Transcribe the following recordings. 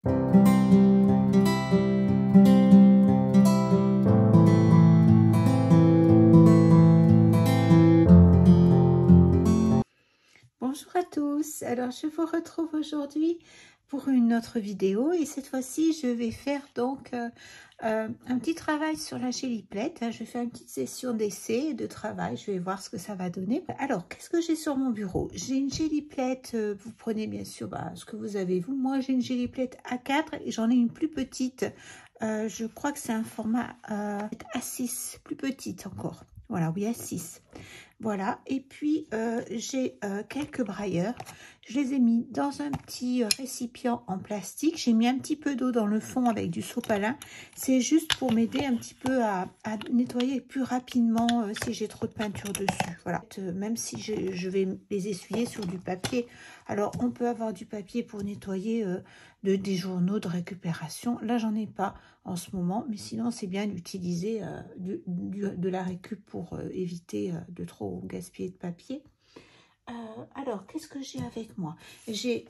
Bonjour à tous, alors je vous retrouve aujourd'hui pour une autre vidéo et cette fois-ci je vais faire donc un petit travail sur la géliplette. Je vais faire une petite session d'essai et de travail, je vais voir ce que ça va donner. Alors qu'est-ce que j'ai sur mon bureau? J'ai une géliplette, vous prenez bien sûr ce que vous avez vous. Moi j'ai une géliplette A4 et j'en ai une plus petite, je crois que c'est un format A6, plus petite encore. Voilà, oui, A6. Voilà, et puis j'ai quelques brailleurs. Je les ai mis dans un petit récipient en plastique. J'ai mis un petit peu d'eau dans le fond avec du sopalin. C'est juste pour m'aider un petit peu à nettoyer plus rapidement si j'ai trop de peinture dessus. Voilà, même si je vais les essuyer sur du papier. Alors, on peut avoir du papier pour nettoyer des journaux de récupération. Là, j'en ai pas en ce moment, mais sinon, c'est bien d'utiliser de la récup pour éviter de trop gaspiller de papier. Alors, qu'est-ce que j'ai avec moi? J'ai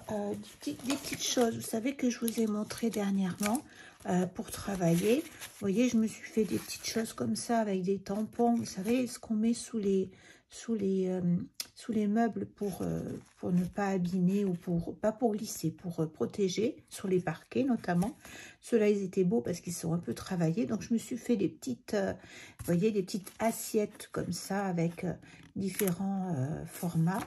des petites choses, vous savez, que je vous ai montré dernièrement pour travailler. Vous voyez, je me suis fait des petites choses comme ça avec des tampons. Vous savez, ce qu'on met sous les meubles pour ne pas abîmer ou pas pour glisser, pour protéger sur les parquets notamment. Ceux-là, ils étaient beaux parce qu'ils sont un peu travaillés. Donc, je me suis fait des petites, vous voyez, des petites assiettes comme ça avec différents formats.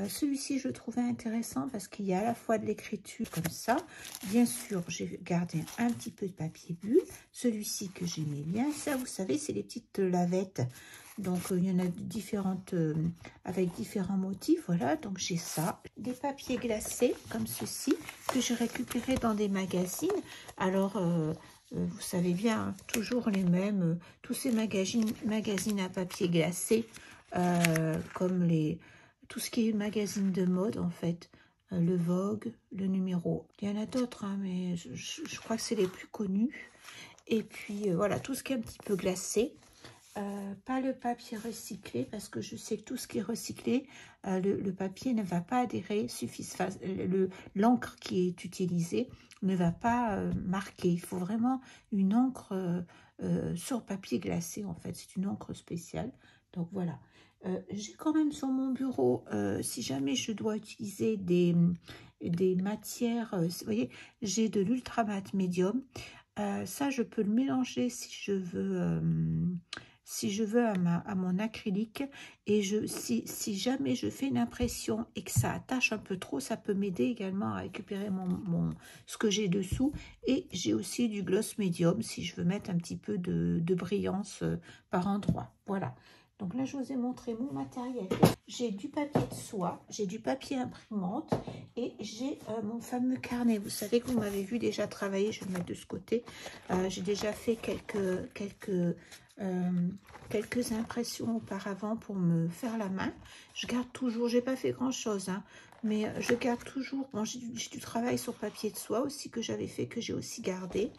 Celui-ci, je le trouvais intéressant parce qu'il y a à la fois de l'écriture comme ça. Bien sûr, j'ai gardé un petit peu de papier bulle. Celui-ci que j'aimais bien, ça, vous savez, c'est les petites lavettes. Donc, il y en a différentes avec différents motifs. Voilà, donc j'ai ça. Des papiers glacés comme ceci que j'ai récupérés dans des magazines. Alors, vous savez bien, hein, toujours les mêmes. Tous ces magazines à papier glacé, comme tout ce qui est magazine de mode, en fait. Le Vogue, le Numéro. Il y en a d'autres, hein, mais je crois que c'est les plus connus. Et puis, voilà, tout ce qui est un petit peu glacé. Pas le papier recyclé parce que je sais que tout ce qui est recyclé, le papier ne va pas adhérer, l'encre qui est utilisée ne va pas marquer. Il faut vraiment une encre sur papier glacé, en fait, c'est une encre spéciale. Donc voilà, j'ai quand même sur mon bureau, si jamais je dois utiliser des matières, vous voyez, j'ai de l'ultramat médium. Ça, je peux le mélanger si je veux à mon acrylique. Et si jamais je fais une impression et que ça attache un peu trop, ça peut m'aider également à récupérer ce que j'ai dessous. Et j'ai aussi du gloss médium si je veux mettre un petit peu de brillance par endroit. Voilà. Donc là, je vous ai montré mon matériel. J'ai du papier de soie, j'ai du papier imprimante et j'ai mon fameux carnet. Vous savez que vous m'avez vu déjà travailler, je vais le mettre de ce côté. J'ai déjà fait quelques impressions auparavant pour me faire la main. Je garde toujours, j'ai pas fait grand chose, hein, mais je garde toujours. Bon, j'ai du travail sur papier de soie aussi que j'avais fait, que j'ai aussi gardé.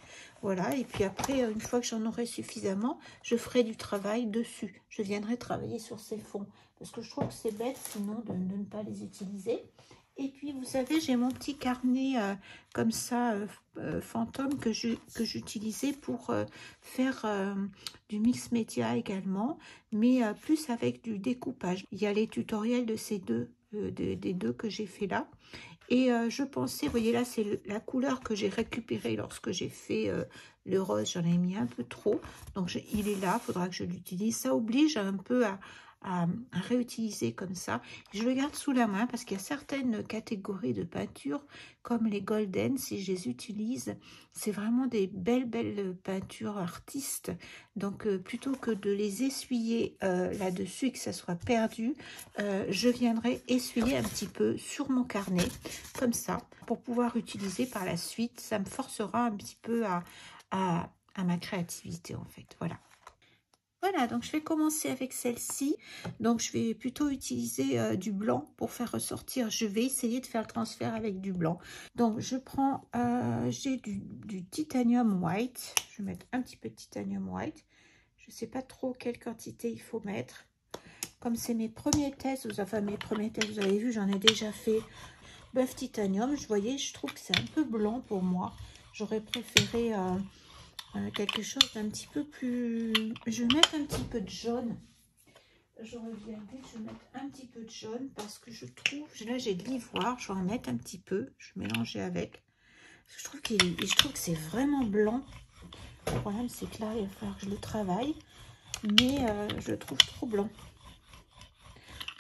Voilà, et puis après, une fois que j'en aurai suffisamment, je ferai du travail dessus. Je viendrai travailler sur ces fonds parce que je trouve que c'est bête sinon de ne pas les utiliser. Et puis, vous savez, j'ai mon petit carnet comme ça, fantôme, que j'utilisais pour faire du mix média également, mais plus avec du découpage. Il y a les tutoriels de ces des deux que j'ai fait là. Et je pensais, vous voyez là, c'est la couleur que j'ai récupérée lorsque j'ai fait le rose. J'en ai mis un peu trop, donc il est là, il faudra que je l'utilise. Ça oblige un peu à réutiliser comme ça. Je le garde sous la main parce qu'il y a certaines catégories de peinture comme les golden, si je les utilise, c'est vraiment des belles peintures artistes. Donc plutôt que de les essuyer là-dessus et que ça soit perdu, je viendrai essuyer un petit peu sur mon carnet comme ça pour pouvoir utiliser par la suite. Ça me forcera un petit peu à ma créativité, en fait. Voilà. Voilà, donc je vais commencer avec celle-ci. Donc je vais plutôt utiliser du blanc pour faire ressortir. Je vais essayer de faire le transfert avec du blanc. Donc je prends, j'ai du titanium white. Je vais mettre un petit peu de titanium white. Je ne sais pas trop quelle quantité il faut mettre. Comme c'est mes premiers tests, enfin mes premiers tests, vous avez vu, j'en ai déjà fait bœuf titanium. Je voyais, je trouve que c'est un peu blanc pour moi. J'aurais préféré quelque chose d'un petit peu plus... Je vais mettre un petit peu de jaune. J'aurais bien dit que je vais mettre un petit peu de jaune parce que je trouve... Là, j'ai de l'ivoire. Je vais en mettre un petit peu. Je vais mélanger avec. Parce que je trouve que c'est vraiment blanc. Le problème, c'est que là, il va falloir que je le travaille. Mais je le trouve trop blanc.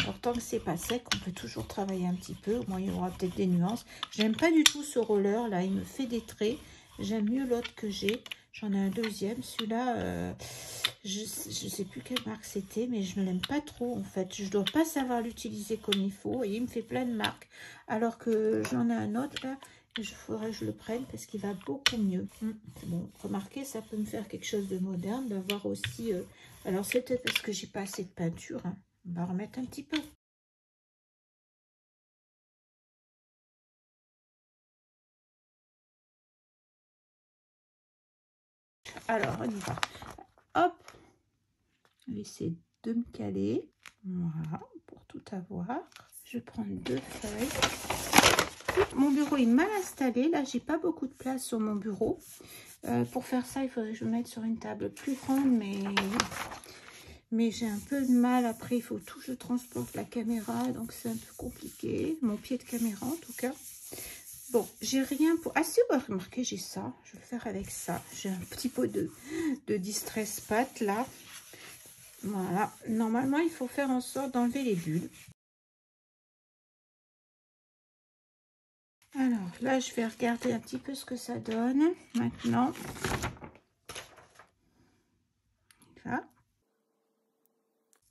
Alors, tant que c'est pas sec, on peut toujours travailler un petit peu. Au moins, il y aura peut-être des nuances. J'aime pas du tout ce roller, là. Il me fait des traits. J'aime mieux l'autre que j'ai. J'en ai un deuxième. Celui-là, je sais plus quelle marque c'était, mais je ne l'aime pas trop, en fait. Je dois pas savoir l'utiliser comme il faut. Et il me fait plein de marques. Alors que j'en ai un autre, là. Il faudrait que je le prenne parce qu'il va beaucoup mieux. Bon, remarquez, ça peut me faire quelque chose de moderne, d'avoir aussi... Alors, c'est peut-être parce que j'ai pas assez de peinture, hein. On va remettre un petit peu. Alors, on y va. Hop. Je vais essayer de me caler. Voilà, pour tout avoir. Je vais prendre 2 feuilles. Mon bureau est mal installé. Là, j'ai pas beaucoup de place sur mon bureau. Pour faire ça, il faudrait que je me mette sur une table plus grande, mais j'ai un peu de mal. Après, il faut tout, je transporte la caméra, donc c'est un peu compliqué. Mon pied de caméra, en tout cas. Bon, j'ai rien pour... Ah si, vous remarquez, j'ai ça. Je vais le faire avec ça. J'ai un petit pot de Distress Pat, là. Voilà. Normalement, il faut faire en sorte d'enlever les bulles. Alors, là, je vais regarder un petit peu ce que ça donne. Maintenant. Là.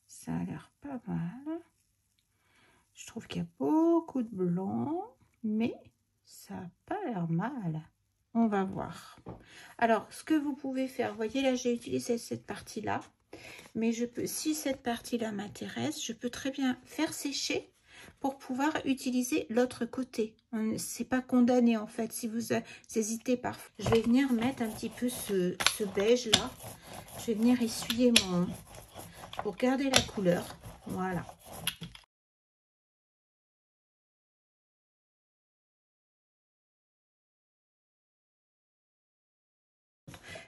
Ça a l'air pas mal. Je trouve qu'il y a beaucoup de blanc, mais ça n'a pas l'air mal. On va voir. Alors, ce que vous pouvez faire, vous voyez, là, j'ai utilisé cette partie-là. Mais je peux, si cette partie-là m'intéresse, je peux très bien faire sécher pour pouvoir utiliser l'autre côté. C'est pas condamné, en fait, si vous hésitez parfois. Je vais venir mettre un petit peu ce beige-là. Je vais venir essuyer pour garder la couleur. Voilà.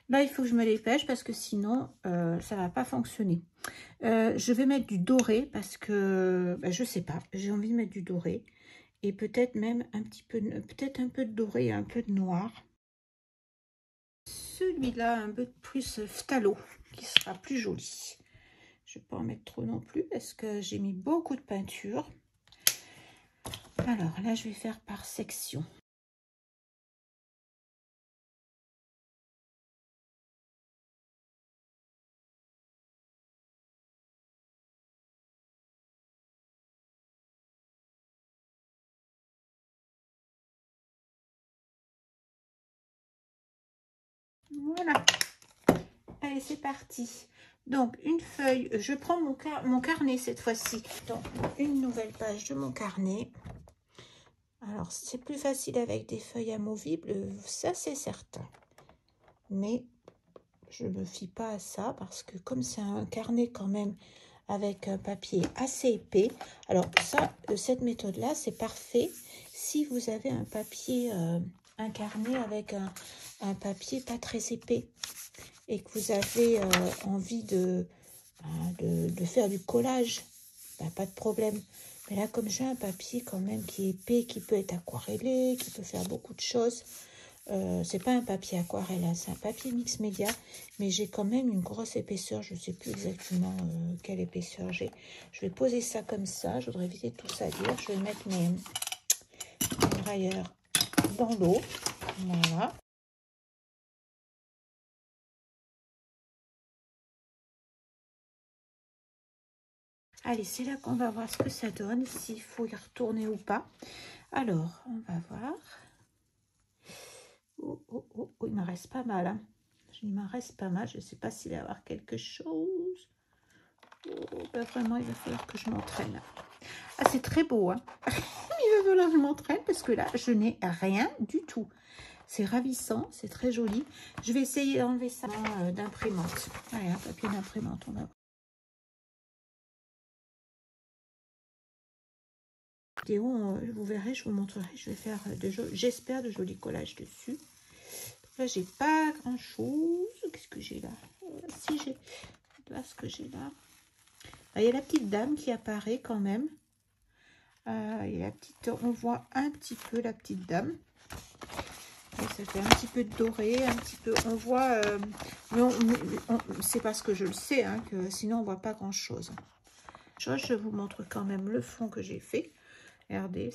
Là, il faut que je me dépêche parce que sinon, ça va pas fonctionner. Je vais mettre du doré parce que, je sais pas, j'ai envie de mettre du doré. Et peut-être même un petit peu, peut-être un peu de doré et un peu de noir. Celui-là, un peu plus phthalo, qui sera plus joli. Je ne vais pas en mettre trop non plus parce que j'ai mis beaucoup de peinture. Alors là, je vais faire par section. Voilà. Allez, c'est parti. Donc, une feuille. Je prends mon carnet cette fois-ci. Donc, une nouvelle page de mon carnet. Alors, c'est plus facile avec des feuilles amovibles, ça c'est certain. Mais je ne me fie pas à ça parce que comme c'est un carnet quand même avec un papier assez épais. Alors ça, cette méthode-là, c'est parfait si vous avez un papier, un carnet avec un papier pas très épais et que vous avez envie de faire du collage, pas de problème. Mais là, comme j'ai un papier quand même qui est épais, qui peut être aquarellé, qui peut faire beaucoup de choses, c'est pas un papier aquarelle, hein, c'est un papier mix média, mais j'ai quand même une grosse épaisseur. Je sais plus exactement quelle épaisseur j'ai. Je vais poser ça comme ça. Je voudrais éviter tout salir. Je vais mettre mes railleurs dans l'eau. Voilà. Allez, c'est là qu'on va voir ce que ça donne, s'il faut y retourner ou pas. Alors, on va voir. Oh, oh, oh, oh, il m'en reste pas mal. Hein. Il m'en reste pas mal. Je ne sais pas s'il va y avoir quelque chose. Oh, ben vraiment, il va falloir que je m'entraîne. Ah, c'est très beau. Hein. Il va falloir que je m'entraîne parce que là, je n'ai rien du tout. C'est ravissant, c'est très joli. Je vais essayer d'enlever ça d'imprimante. Allez, un papier d'imprimante, on va voir. vidéo, vous verrez, je vous montrerai, je vais faire j'espère de jolis collages dessus. Donc là, j'ai pas grand chose. Qu'est-ce que j'ai là? Si j'ai là, ce que j'ai là. Il y a la petite dame qui apparaît quand même. Il y a la petite, on voit un petit peu la petite dame. Et ça fait un petit peu de doré, un petit peu. On voit, c'est parce que je le sais, hein, que sinon on voit pas grand chose. Je vous montre quand même le fond que j'ai fait. Regardez,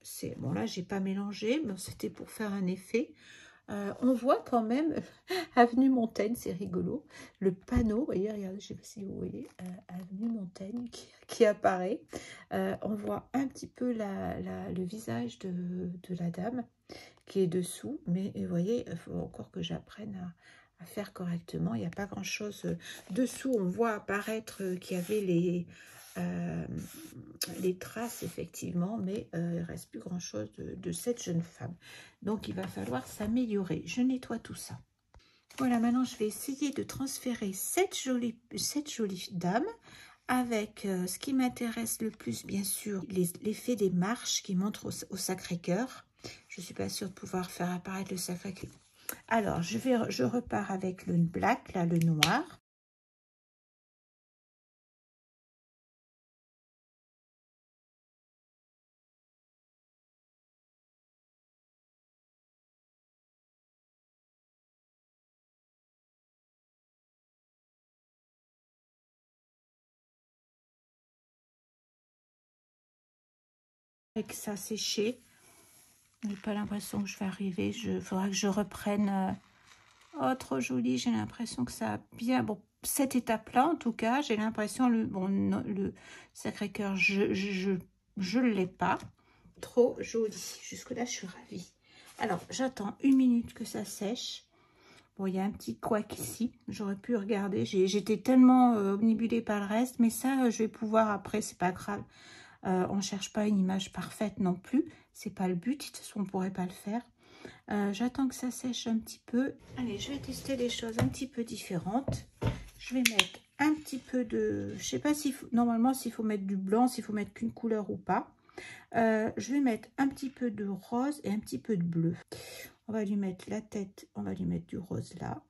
c'est bon là, j'ai pas mélangé, mais c'était pour faire un effet. On voit quand même Avenue Montaigne, c'est rigolo. Le panneau, vous voyez, regardez, je ne sais pas si vous voyez, Avenue Montaigne qui apparaît. On voit un petit peu le visage de la dame qui est dessous. Mais vous voyez, il faut encore que j'apprenne à faire correctement. Il n'y a pas grand-chose dessous. On voit apparaître qu'il y avait les traces effectivement, mais il ne reste plus grand chose de cette jeune femme, donc il va falloir s'améliorer. Je nettoie tout ça. Voilà, maintenant je vais essayer de transférer cette jolie dame avec ce qui m'intéresse le plus, bien sûr, l'effet des marches qui montrent au Sacré-Cœur. Je ne suis pas sûre de pouvoir faire apparaître le Sacré-Cœur. Alors je repars avec le black, là, le noir. Avec ça séché, je n'ai pas l'impression que je vais arriver. Il faudra que je reprenne. Oh, trop joli. J'ai l'impression que ça a bien. Bon, cette étape-là, en tout cas, j'ai l'impression le Sacré-Cœur, je ne l'ai pas. Trop joli. Jusque-là, je suis ravie. Alors, j'attends 1 minute que ça sèche. Bon, il y a un petit couac ici. J'aurais pu regarder. J'étais tellement omnibulée par le reste, mais ça, je vais pouvoir après. C'est pas grave. On ne cherche pas une image parfaite non plus. C'est pas le but. De toute façon, on ne pourrait pas le faire. J'attends que ça sèche un petit peu. Allez, je vais tester des choses un petit peu différentes. Je vais mettre un petit peu de... Je sais pas s'il faut... Normalement, s'il faut mettre du blanc, s'il faut mettre qu'une couleur ou pas. Je vais mettre un petit peu de rose et un petit peu de bleu. On va lui mettre la tête. On va lui mettre du rose là.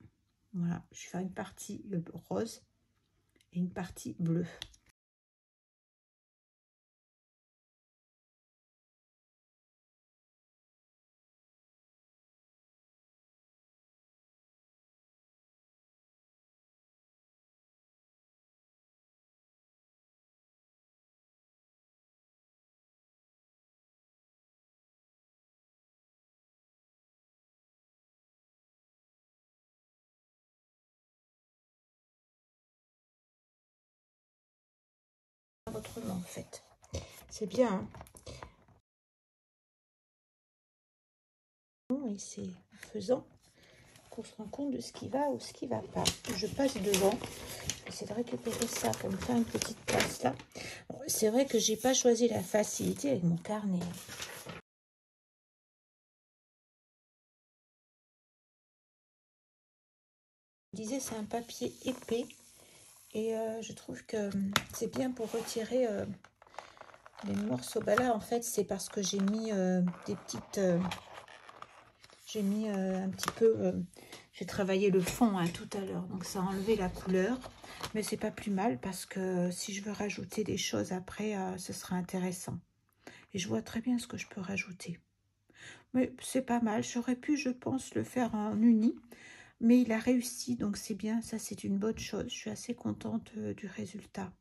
Voilà, je vais faire une partie rose et une partie bleue. Autrement en fait, c'est bien, hein. Et c'est en faisant qu'on se rend compte de ce qui va ou ce qui va pas. Je passe devant, j'essaie de récupérer ça pour me faire une petite place là. Bon, c'est vrai que j'ai pas choisi la facilité avec mon carnet. Je disais, c'est un papier épais et je trouve que c'est bien pour retirer les morceaux. Bah là en fait c'est parce que j'ai mis des petites j'ai mis un petit peu j'ai travaillé le fond hein, tout à l'heure, donc ça a enlevé la couleur, mais c'est pas plus mal parce que si je veux rajouter des choses après ce sera intéressant et je vois très bien ce que je peux rajouter, mais c'est pas mal. J'aurais pu, je pense, le faire en uni, mais il a réussi, donc c'est bien, ça c'est une bonne chose. Je suis assez contente du résultat.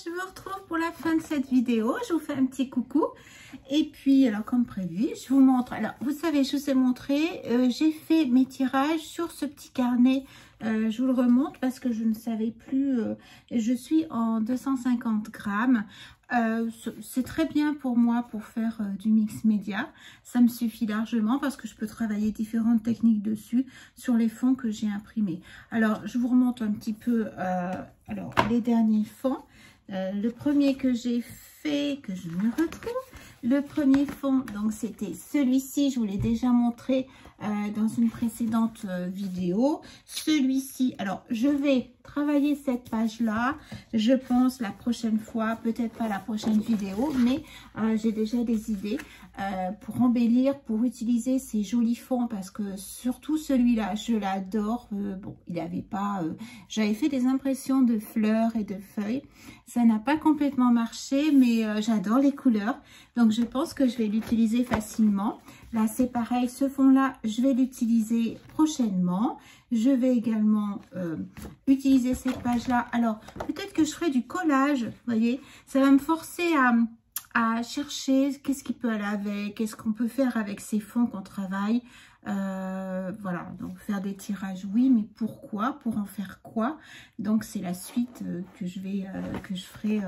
je vous retrouve pour la fin de cette vidéo. Je vous fais un petit coucou. Et puis, alors comme prévu, je vous montre. Alors, vous savez, je vous ai montré, j'ai fait mes tirages sur ce petit carnet. Je vous le remonte parce que je ne savais plus. Je suis en 250 grammes. C'est très bien pour moi pour faire du mix média. Ça me suffit largement parce que je peux travailler différentes techniques dessus sur les fonds que j'ai imprimés. Alors, je vous remonte un petit peu alors les derniers fonds. Le premier que j'ai fait, que je me retrouve, le premier fond, donc c'était celui-ci, je vous l'ai déjà montré dans une précédente vidéo. Celui-ci, alors je vais travailler cette page-là, je pense la prochaine fois, peut-être pas la prochaine vidéo, mais j'ai déjà des idées pour embellir, pour utiliser ces jolis fonds, parce que surtout celui-là, je l'adore. Bon, il n'avait pas... j'avais fait des impressions de fleurs et de feuilles, ça n'a pas complètement marché, mais j'adore les couleurs, donc je pense que je vais l'utiliser facilement. Là, c'est pareil, ce fond-là, je vais l'utiliser prochainement. Je vais également utiliser cette page-là. Alors, peut-être que je ferai du collage, vous voyez. Ça va me forcer à chercher qu'est-ce qui peut aller avec, qu'est-ce qu'on peut faire avec ces fonds qu'on travaille. Voilà, donc faire des tirages, oui, mais pourquoi? Pour en faire quoi? Donc, c'est la suite que je ferai...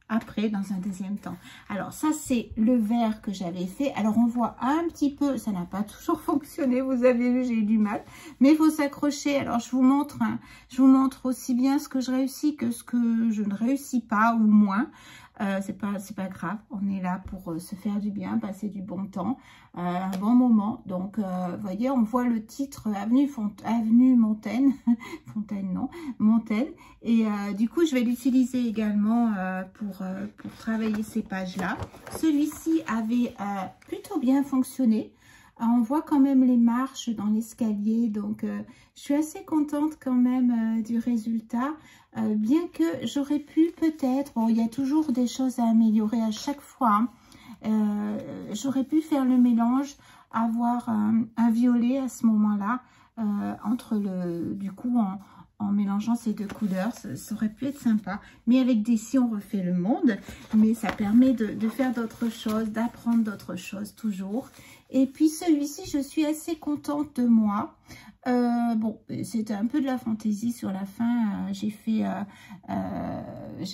après, dans un deuxième temps. Alors, ça, c'est le vert que j'avais fait. Alors, on voit un petit peu, ça n'a pas toujours fonctionné. Vous avez vu, j'ai eu du mal. Mais il faut s'accrocher. Alors, je vous montre, hein, je vous montre aussi bien ce que je réussis que ce que je ne réussis pas ou moins. C'est pas grave, on est là pour se faire du bien, passer du bon temps, un bon moment. Donc, vous voyez, on voit le titre Avenue Montaigne, Fontaine, non, Montaigne. Et du coup, je vais l'utiliser également pour travailler ces pages-là. Celui-ci avait plutôt bien fonctionné. On voit quand même les marches dans l'escalier, donc je suis assez contente quand même du résultat, bien que j'aurais pu peut-être, bon, il y a toujours des choses à améliorer à chaque fois, hein, j'aurais pu faire le mélange, avoir un violet à ce moment-là, entre du coup en mélangeant ces deux couleurs, ça aurait pu être sympa. Mais avec des si on refait le monde, mais ça permet de faire d'autres choses, d'apprendre d'autres choses toujours. Et puis celui-ci, je suis assez contente de moi. Bon, c'était un peu de la fantaisie sur la fin. J'ai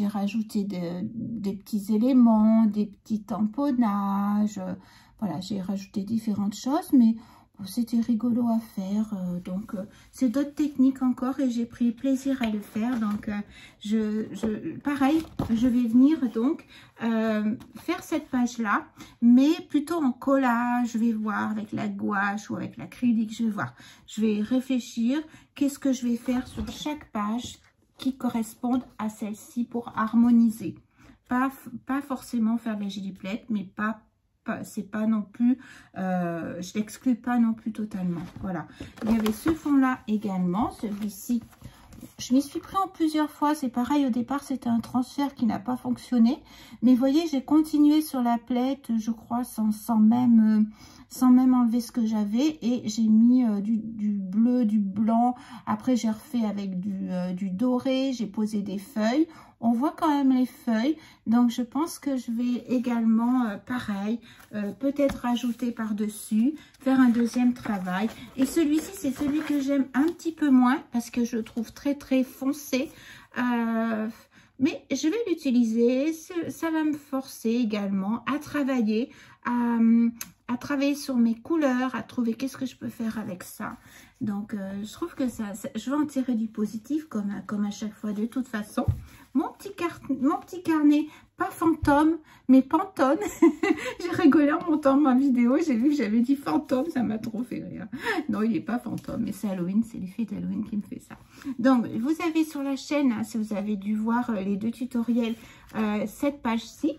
rajouté des petits éléments, des petits tamponnages. Voilà, j'ai rajouté différentes choses, mais c'était rigolo à faire. Donc, c'est d'autres techniques encore et j'ai pris plaisir à le faire. Donc, pareil, je vais venir donc faire cette page-là, mais plutôt en collage. Je vais voir avec la gouache ou avec l'acrylique. Je vais voir. Je vais réfléchir. Qu'est-ce que je vais faire sur chaque page qui corresponde à celle-ci pour harmoniser. Pas forcément faire de la giliplette, mais c'est pas non plus, je l'exclus pas non plus totalement. Voilà, il y avait ce fond là également, celui-ci je m'y suis pris en plusieurs fois, c'est pareil, au départ c'était un transfert qui n'a pas fonctionné, mais vous voyez, j'ai continué sur la plaite, je crois, sans même enlever ce que j'avais, et j'ai mis du bleu, du blanc, après j'ai refait avec du doré, j'ai posé des feuilles. On voit quand même les feuilles, donc je pense que je vais également, pareil, peut-être rajouter par-dessus, faire un deuxième travail. Et celui-ci, c'est celui que j'aime un petit peu moins, parce que je le trouve très très foncé. Mais je vais l'utiliser, ça va me forcer également à travailler, à travailler sur mes couleurs, à trouver qu'est-ce que je peux faire avec ça. Donc, je trouve que je vais en tirer du positif, comme à chaque fois de toute façon. Mon petit carnet, pas fantôme, mais Pantone. J'ai rigolé en montant ma vidéo, j'ai vu que j'avais dit fantôme, ça m'a trop fait rire. Non, il n'est pas fantôme, mais c'est Halloween, c'est l'effet d'Halloween qui me fait ça. Donc, vous avez sur la chaîne, hein, si vous avez dû voir les deux tutoriels, cette page-ci,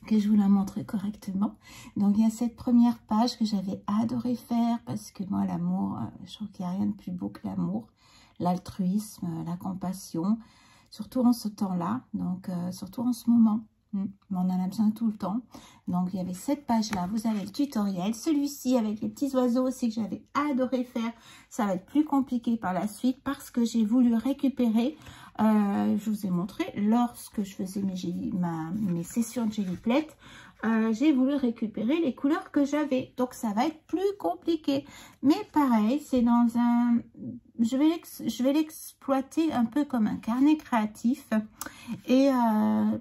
que je vous la montre correctement. Donc, il y a cette première page que j'avais adoré faire parce que moi, l'amour, je trouve qu'il n'y a rien de plus beau que l'amour, l'altruisme, la compassion, surtout en ce temps-là, donc surtout en ce moment. On en a besoin tout le temps. Donc, il y avait cette page-là. Vous avez le tutoriel. Celui-ci, avec les petits oiseaux aussi, que j'avais adoré faire. Ça va être plus compliqué par la suite parce que j'ai voulu récupérer Je vous ai montré, lorsque je faisais mes sessions de Gelliplate, j'ai voulu récupérer les couleurs que j'avais. Donc, ça va être plus compliqué. Mais pareil, c'est dans un... Je vais l'exploiter un peu comme un carnet créatif. Et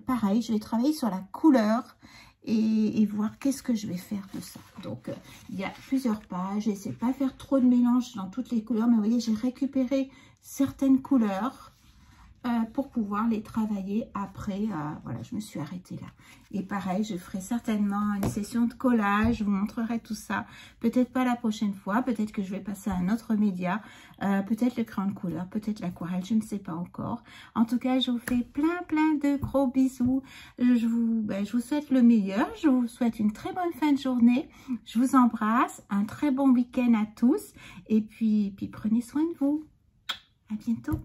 pareil, je vais travailler sur la couleur et voir qu'est-ce que je vais faire de ça. Donc, il y a plusieurs pages. J'essaie pas de faire trop de mélange dans toutes les couleurs. Mais vous voyez, j'ai récupéré certaines couleurs pour pouvoir les travailler après. Voilà, je me suis arrêtée là. Et pareil, je ferai certainement une session de collage. Je vous montrerai tout ça. Peut-être pas la prochaine fois. Peut-être que je vais passer à un autre média. Peut-être le crayon de couleur. Peut-être l'aquarelle. Je ne sais pas encore. En tout cas, je vous fais plein de gros bisous. Je vous souhaite le meilleur. Je vous souhaite une très bonne fin de journée. Je vous embrasse. Un très bon week-end à tous. Et puis prenez soin de vous. À bientôt.